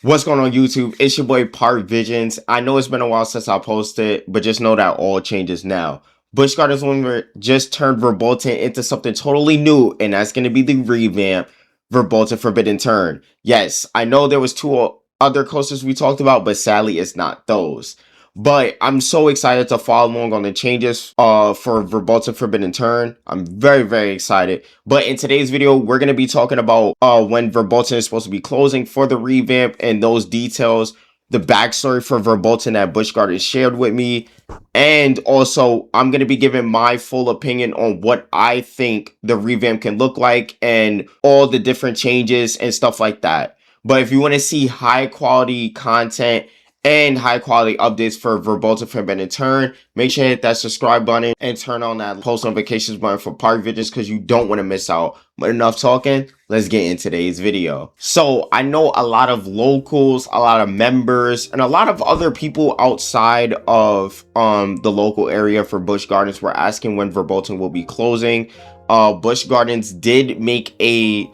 What's going on YouTube? It's your boy Park Visions. I know it's been a while since I posted, but just know that all changes now. Busch Gardens Williamsburg just turned Verbolten into something totally new, and that's going to be the revamp Verbolten Forbidden Turn. Yes, I know there was two other coasters we talked about, but sadly it's not those. But I'm so excited to follow along on the changes for Verbolten Forbidden Turn. I'm very excited. But in today's video, we're going to be talking about when Verbolten is supposed to be closing for the revamp and those details, the backstory for Verbolten that Busch Gardens shared with me. And also, I'm going to be giving my full opinion on what I think the revamp can look like and all the different changes and stuff like that. But if you want to see high quality content and high quality updates for Verbolten Forbidden Turn, make sure to hit that subscribe button and turn on that post notifications button for Park Visions because you don't want to miss out. But enough talking, let's get into today's video. So I know a lot of locals, a lot of members, and a lot of other people outside of the local area for Busch Gardens were asking when Verbolten will be closing. Busch Gardens did make a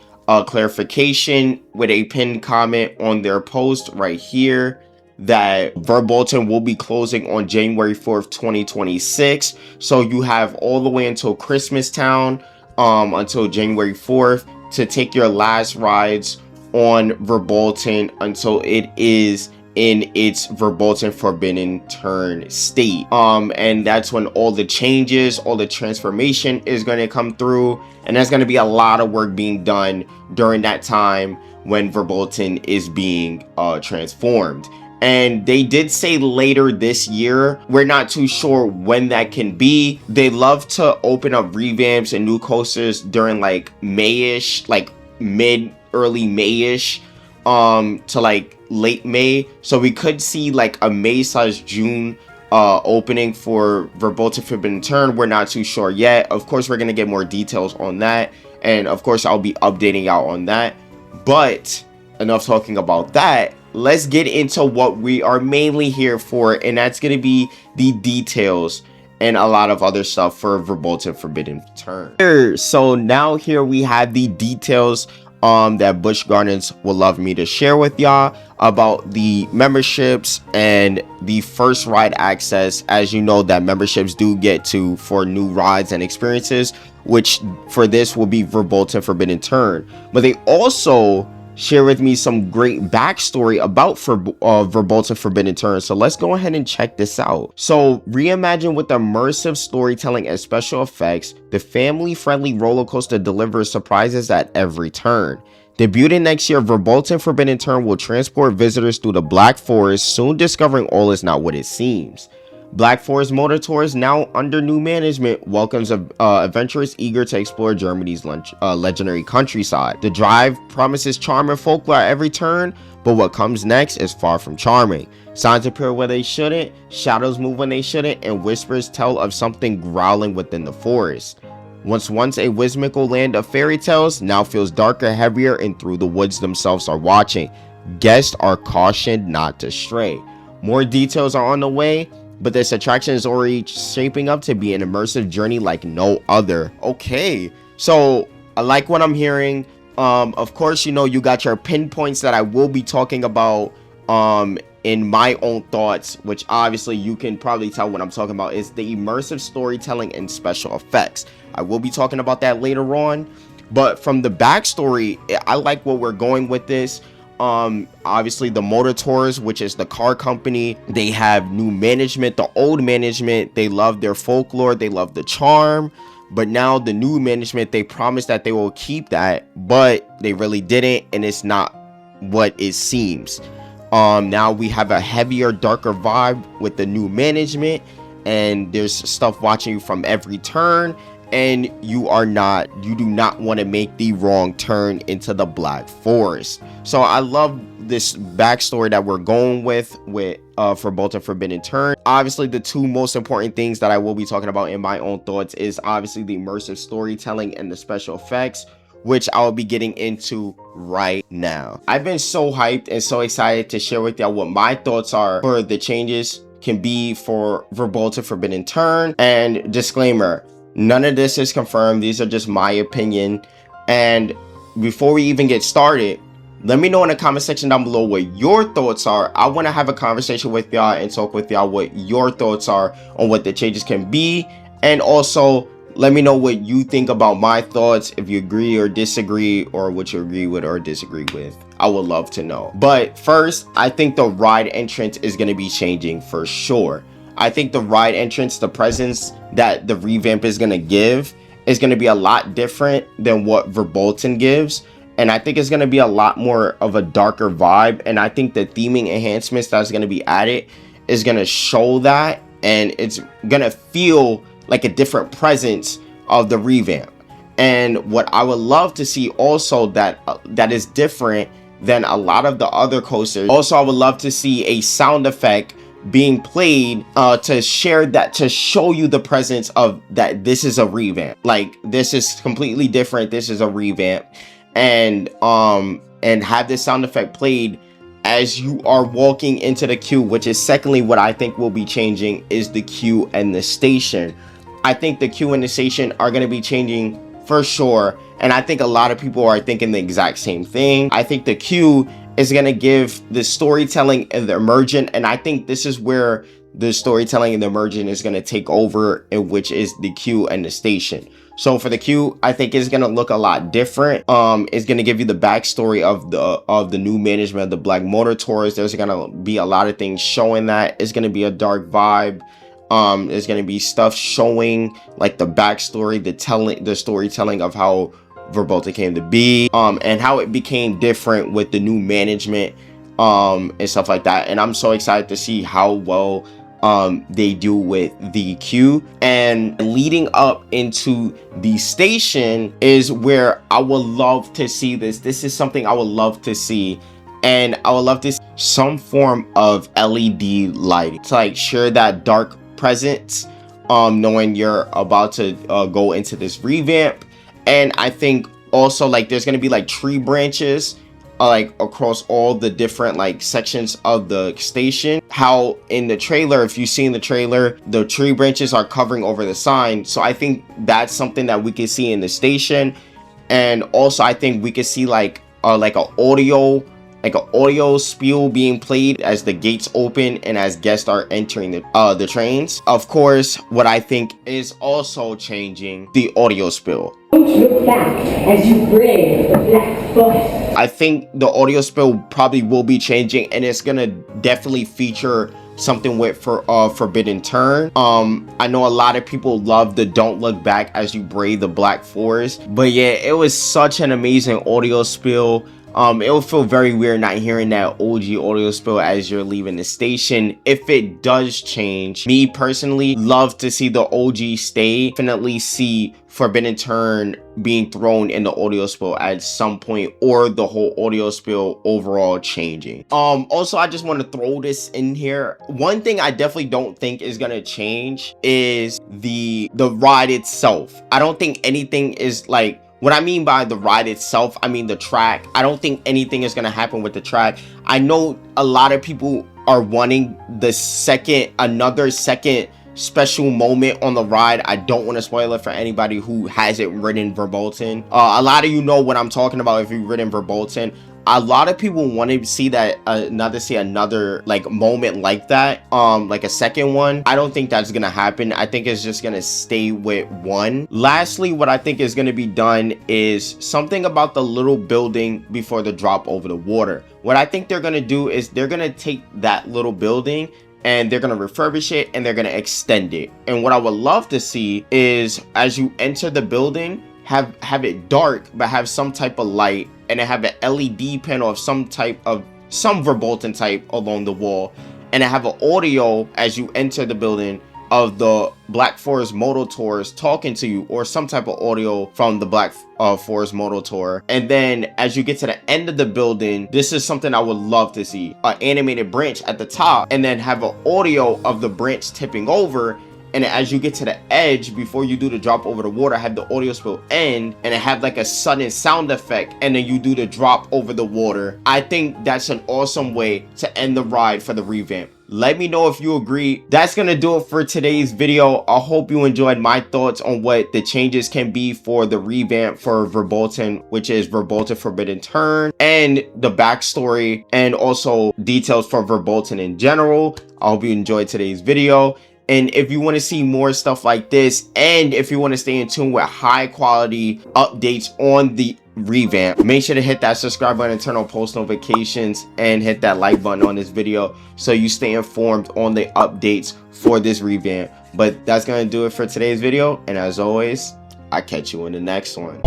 clarification with a pinned comment on their post right here that Verbolten will be closing on January 4th, 2026. So you have all the way until Christmas Town, until January 4th to take your last rides on Verbolten until it is in its Verbolten Forbidden Turn state. And that's when all the changes, all the transformation is going to come through, and there's going to be a lot of work being done during that time when Verbolten is being transformed. And they did say later this year. We're not too sure when that can be. They love to open up revamps and new coasters during like May-ish, like early May-ish, to like late May. So we could see like a May/June opening for Verbolten Forbidden Turn. We're not too sure yet. Of course, we're gonna get more details on that, and of course, I'll be updating y'all on that. But enough talking about that. Let's get into what we are mainly here for, and that's going to be the details and a lot of other stuff for Verbolten Forbidden Turn. So now here we have the details that Busch Gardens will love me to share with y'all about the memberships and the first ride access. As you know, that memberships do get to for new rides and experiences, which for this will be Verbolten Forbidden Turn. But they also share with me some great backstory about Verbolten Forbidden Turn. So let's go ahead and check this out. So reimagine with immersive storytelling and special effects, the family-friendly roller coaster delivers surprises at every turn. Debuting next year, Verbolten Forbidden Turn will transport visitors through the Black Forest, soon discovering all is not what it seems. Black Forest Motor Tours, now under new management, welcomes adventurers eager to explore Germany's legendary countryside. The drive promises charm and folklore at every turn, but what comes next is far from charming. Signs appear where they shouldn't, shadows move when they shouldn't, and whispers tell of something growling within the forest. Once a whimsical land of fairy tales, now feels darker, heavier, and through the woods themselves are watching. Guests are cautioned not to stray. More details are on the way, but this attraction is already shaping up to be an immersive journey like no other. Okay, so I like what I'm hearing. Of course, you know, you got your pinpoints that I will be talking about in my own thoughts, which obviously you can probably tell what I'm talking about is the immersive storytelling and special effects. I will be talking about that later on, but from the backstory, I like what we're going with this. Obviously the Motor Tours, which is the car company, they have new management. The old management, they love their folklore, they love the charm, but now the new management, they promised that they will keep that, but they really didn't, and it's not what it seems. Now we have a heavier, darker vibe with the new management, and there's stuff watching you from every turn, and you do not want to make the wrong turn into the Black Forest. So I love this backstory that we're going with Verbolten Forbidden Turn. Obviously, the two most important things that I will be talking about in my own thoughts is obviously the immersive storytelling and the special effects, which I will be getting into right now. I've been so hyped and so excited to share with y'all what my thoughts are for the changes can be for Verbolten Forbidden Turn. And disclaimer, none of this is confirmed. These are just my opinion. And before we even get started, Let me know in the comment section down below what your thoughts are. I want to have a conversation with y'all and talk with y'all what your thoughts are on what the changes can be. And also, let me know what you think about my thoughts, if you agree or disagree, or what you agree with or disagree with. I would love to know. But first, I think the ride entrance is going to be changing for sure. I think the ride entrance, the presence that the revamp is going to give, is going to be a lot different than what Verbolten gives. And I think it's going to be a lot more of a darker vibe. And I think the theming enhancements that's going to be added is going to show that. And it's going to feel like a different presence of the revamp. And what I would love to see also that is different than a lot of the other coasters. Also, I would love to see a sound effect being played to share that, to show you the presence of that this is a revamp. Like, this is completely different. This is a revamp. And have this sound effect played as you are walking into the queue, which is secondly what I think will be changing, is the queue and the station. I think the queue and the station are going to be changing for sure, and I think a lot of people are thinking the exact same thing. I think the queue is going to give the storytelling and the emergent, and I think this is where the storytelling and the emergent is going to take over, in which is the queue and the station. So for the queue, I think it's going to look a lot different. It's going to give you the backstory of the new management of the Black Motor Tours. There's going to be a lot of things showing that. It's going to be a dark vibe. There's going to be stuff showing like the backstory, the storytelling of how Verbolten came to be, and how it became different with the new management, and stuff like that. And I'm so excited to see how well they do with the queue. And leading up into the station is where I would love to see this. This is something I would love to see. And I would love to see some form of LED lighting to like share that dark presence, knowing you're about to go into this revamp. And I think also like there's going to be like tree branches like across all the different like sections of the station. How in the trailer, if you see in the trailer, the tree branches are covering over the sign. So I think that's something that we can see in the station. And also I think we could see like an audio spiel being played as the gates open and as guests are entering the trains. Of course, what I think is also changing, the audio spill. Don't look back as you bring the black foot. I think the audio spill probably will be changing, and it's gonna definitely feature something with Forbidden Turn. I know a lot of people love the Don't Look Back as you brave the Black Forest, but yeah, it was such an amazing audio spill. It will feel very weird not hearing that OG audio spill as you're leaving the station. If it does change, me personally love to see the OG stay. Definitely see Forbidden Turn being thrown in the audio spill at some point, or the whole audio spill overall changing. Also, I just want to throw this in here. One thing I definitely don't think is gonna change is the ride itself. I don't think anything is like, what I mean by the ride itself, I mean the track. I don't think anything is going to happen with the track. I know a lot of people are wanting another second special moment on the ride. I don't want to spoil it for anybody who hasn't ridden Verbolten. A lot of you know what I'm talking about if you've ridden Verbolten. A lot of people want to see that another like moment like that, like a second one. I don't think that's gonna happen. I think it's just gonna stay with one. Lastly, what I think is gonna be done is something about the little building before the drop over the water. What I think they're gonna do is they're gonna take that little building and they're gonna refurbish it and they're gonna extend it. And what I would love to see is as you enter the building, have it dark but have some type of light, and have an LED panel of some Verbolten type along the wall, and have an audio as you enter the building of the Black Forest Motor Tours talking to you, or some type of audio from the Black Forest Motor Tour. And then as you get to the end of the building, this is something I would love to see, an animated branch at the top, and then have an audio of the branch tipping over, and as you get to the edge before you do the drop over the water, have the audio spill end and it have like a sudden sound effect, and then you do the drop over the water. I think that's an awesome way to end the ride for the Revamp. Let me know if you agree. That's gonna do it for today's video. I hope you enjoyed my thoughts on what the changes can be for the Revamp for Verbolten, which is Verbolten Forbidden Turn, and the backstory and also details for Verbolten in general. I hope you enjoyed today's video. And if you want to see more stuff like this, and if you want to stay in tune with high quality updates on the Revamp, make sure to hit that subscribe button and turn on post notifications, and hit that like button on this video so you stay informed on the updates for this Revamp. But that's going to do it for today's video, and as always, I'll catch you in the next one.